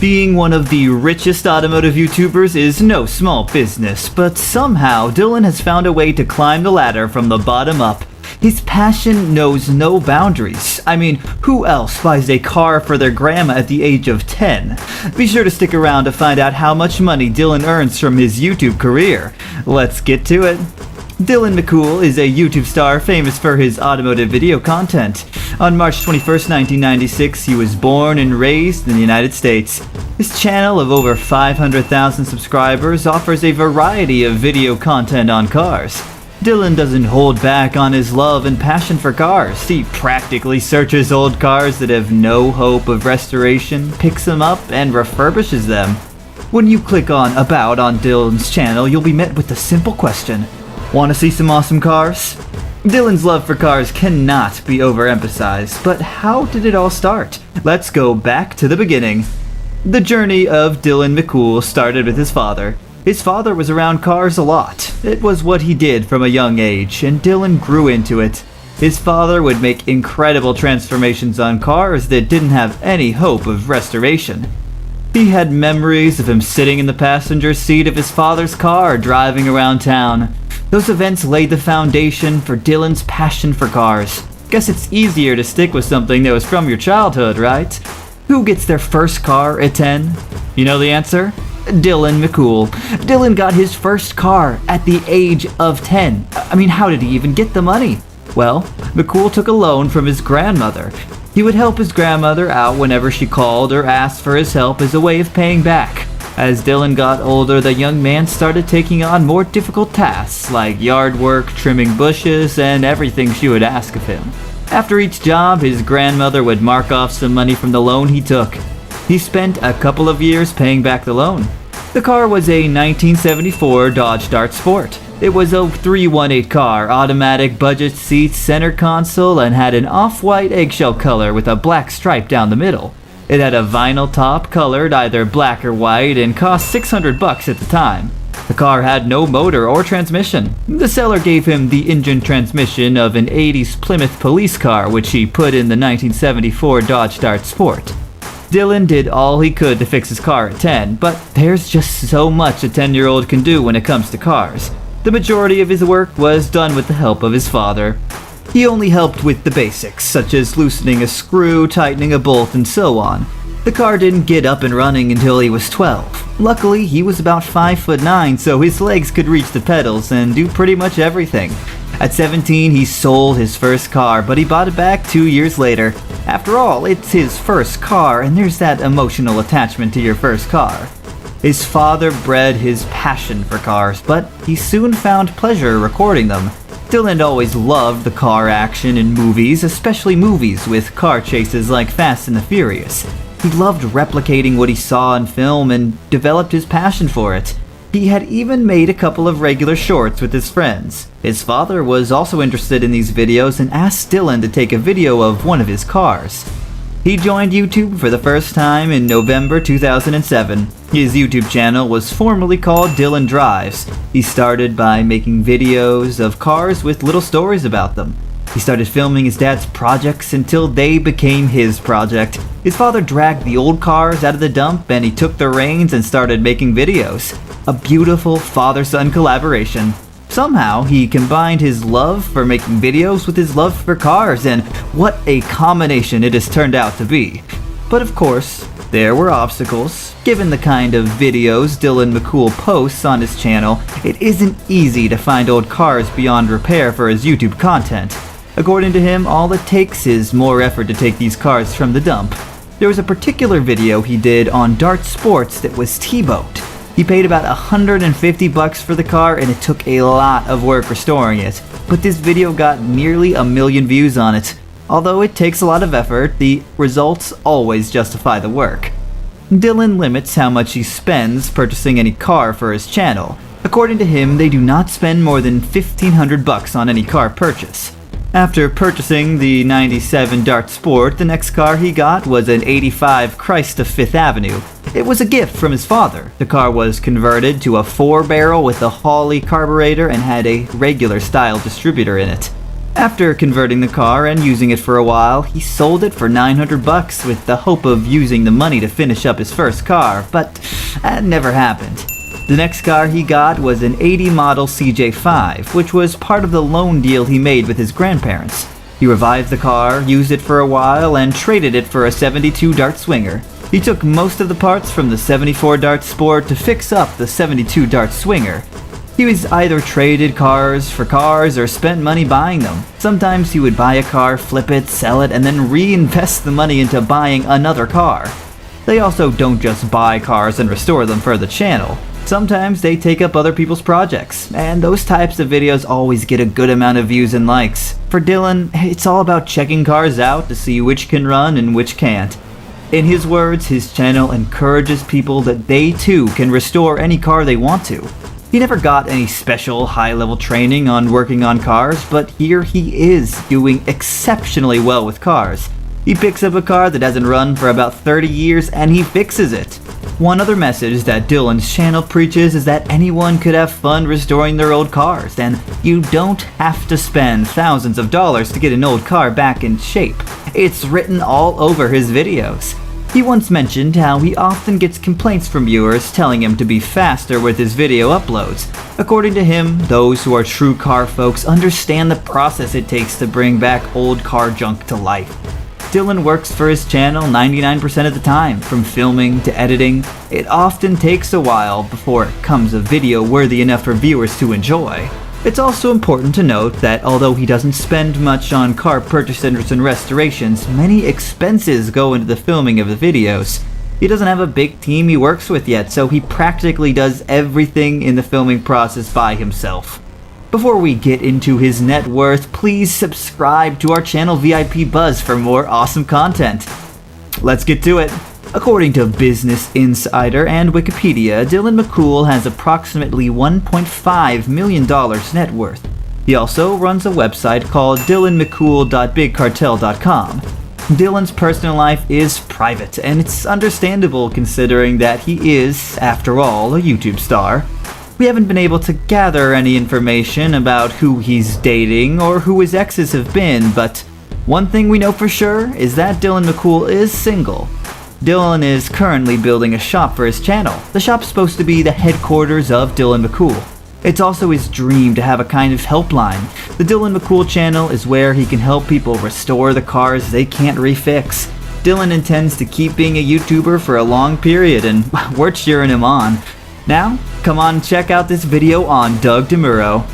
Being one of the richest automotive YouTubers is no small business, but somehow Dylan has found a way to climb the ladder from the bottom up. His passion knows no boundaries. I mean, who else buys a car for their grandma at the age of 10? Be sure to stick around to find out how much money Dylan earns from his YouTube career. Let's get to it. Dylan McCool is a YouTube star famous for his automotive video content. On March 21st, 1996, he was born and raised in the United States. His channel of over 500,000 subscribers offers a variety of video content on cars. Dylan doesn't hold back on his love and passion for cars. He practically searches old cars that have no hope of restoration, picks them up, and refurbishes them. When you click on About on Dylan's channel, you'll be met with the simple question: want to see some awesome cars? Dylan's love for cars cannot be overemphasized, but how did it all start? Let's go back to the beginning. The journey of Dylan McCool started with his father. His father was around cars a lot. It was what he did from a young age, and Dylan grew into it. His father would make incredible transformations on cars that didn't have any hope of restoration. He had memories of him sitting in the passenger seat of his father's car driving around town. Those events laid the foundation for Dylan's passion for cars. Guess it's easier to stick with something that was from your childhood, right? Who gets their first car at 10? You know the answer? Dylan McCool. Dylan got his first car at the age of 10. I mean, how did he even get the money? Well, McCool took a loan from his grandmother. He would help his grandmother out whenever she called or asked for his help as a way of paying back. As Dylan got older, the young man started taking on more difficult tasks like yard work, trimming bushes, and everything she would ask of him. After each job, his grandmother would mark off some money from the loan he took. He spent a couple of years paying back the loan. The car was a 1974 Dodge Dart Sport. It was a 318 car, automatic, budget seats, center console, and had an off-white eggshell color with a black stripe down the middle. It had a vinyl top colored either black or white and cost $600 at the time. The car had no motor or transmission. The seller gave him the engine transmission of an 80s Plymouth police car, which he put in the 1974 Dodge Dart Sport. Dylan did all he could to fix his car at 10, but there's just so much a 10-year-old can do when it comes to cars. The majority of his work was done with the help of his father. He only helped with the basics, such as loosening a screw, tightening a bolt, and so on. The car didn't get up and running until he was 12. Luckily, he was about 5'9", so his legs could reach the pedals and do pretty much everything. At 17, he sold his first car, but he bought it back 2 years later. After all, it's his first car, and there's that emotional attachment to your first car. His father bred his passion for cars, but he soon found pleasure recording them. Dylan always loved the car action in movies, especially movies with car chases like Fast and the Furious. He loved replicating what he saw in film and developed his passion for it. He had even made a couple of regular shorts with his friends. His father was also interested in these videos and asked Dylan to take a video of one of his cars. He joined YouTube for the first time in November 2007. His YouTube channel was formerly called Dylan Drives. He started by making videos of cars with little stories about them. He started filming his dad's projects until they became his project. His father dragged the old cars out of the dump and he took the reins and started making videos. A beautiful father-son collaboration. Somehow, he combined his love for making videos with his love for cars, and what a combination it has turned out to be. But of course, there were obstacles. Given the kind of videos Dylan McCool posts on his channel, it isn't easy to find old cars beyond repair for his YouTube content. According to him, all it takes is more effort to take these cars from the dump. There was a particular video he did on Dart Sports that was T-boned. He paid about $150 for the car and it took a lot of work restoring it. But this video got nearly 1 million views on it. Although it takes a lot of effort, the results always justify the work. Dylan limits how much he spends purchasing any car for his channel. According to him, they do not spend more than $1,500 on any car purchase. After purchasing the 97 Dart Sport, the next car he got was an 85 Chrysler 5th Avenue. It was a gift from his father. The car was converted to a 4-barrel with a Hawley carburetor and had a regular style distributor in it. After converting the car and using it for a while, he sold it for $900 with the hope of using the money to finish up his first car, but that never happened. The next car he got was an 80 model CJ5, which was part of the loan deal he made with his grandparents. He revived the car, used it for a while, and traded it for a 72 Dart Swinger. He took most of the parts from the 74 Dart Sport to fix up the 72 Dart Swinger. He was either traded cars for cars or spent money buying them. Sometimes he would buy a car, flip it, sell it, and then reinvest the money into buying another car. They also don't just buy cars and restore them for the channel. Sometimes they take up other people's projects, and those types of videos always get a good amount of views and likes. For Dylan, it's all about checking cars out to see which can run and which can't. In his words, his channel encourages people that they too can restore any car they want to. He never got any special high-level training on working on cars, but here he is doing exceptionally well with cars. He picks up a car that hasn't run for about 30 years and he fixes it. One other message that Dylan's channel preaches is that anyone could have fun restoring their old cars, and you don't have to spend thousands of dollars to get an old car back in shape. It's written all over his videos. He once mentioned how he often gets complaints from viewers telling him to be faster with his video uploads. According to him, those who are true car folks understand the process it takes to bring back old car junk to life. Dylan works for his channel 99% of the time, from filming to editing. It often takes a while before it comes a video worthy enough for viewers to enjoy. It's also important to note that although he doesn't spend much on car purchases and restorations, many expenses go into the filming of the videos. He doesn't have a big team he works with yet, so he practically does everything in the filming process by himself. Before we get into his net worth, please subscribe to our channel VIP Buzz for more awesome content. Let's get to it. According to Business Insider and Wikipedia, Dylan McCool has approximately $1.5 million net worth. He also runs a website called dylanmccool.bigcartel.com. Dylan's personal life is private, and it's understandable considering that he is, after all, a YouTube star. We haven't been able to gather any information about who he's dating or who his exes have been, but one thing we know for sure is that Dylan McCool is single. Dylan is currently building a shop for his channel. The shop's supposed to be the headquarters of Dylan McCool. It's also his dream to have a kind of helpline. The Dylan McCool channel is where he can help people restore the cars they can't refix. Dylan intends to keep being a YouTuber for a long period, and we're cheering him on. Now, come on and check out this video on Doug DeMuro.